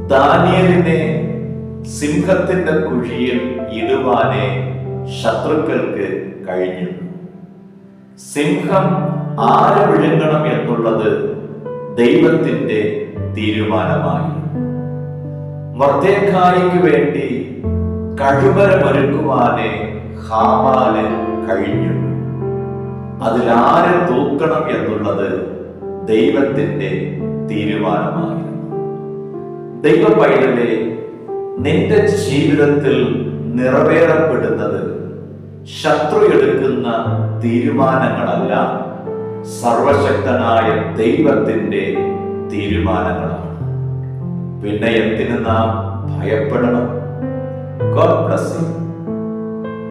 ദാനിയേലിനെ സിംഹത്തിന്റെ കുഴിയിൽ ഇടുവാനേ ശത്രുക്കൾക്ക് കഴിഞ്ഞു. സിംഹം ആരെ വിഴുങ്ങണം എന്നുള്ളത് ദൈവത്തിന്റെ തീരുമാനമായി. മൊർദെഖായിക്ക് വേണ്ടി കഴിവരമൊരുക്കുവാനേ ഹാമാന് കഴിഞ്ഞു. അതിലാരെ തൂക്കണം എന്നുള്ളത് ദൈവത്തിന്റെ തീരുമാനമായി. ദൈവ പൈതലേ, നിന്റെ ജീവിതത്തിൽ നിറവേറപ്പെടുന്നത് ശത്രു എടുക്കുന്ന തീരുമാനങ്ങളല്ല, സർവശക്തനായ ദൈവത്തിന്റെ തീരുമാനങ്ങളാണ്. പിന്നെ എന്തിന് നാം ഭയപ്പെടണം? God bless you.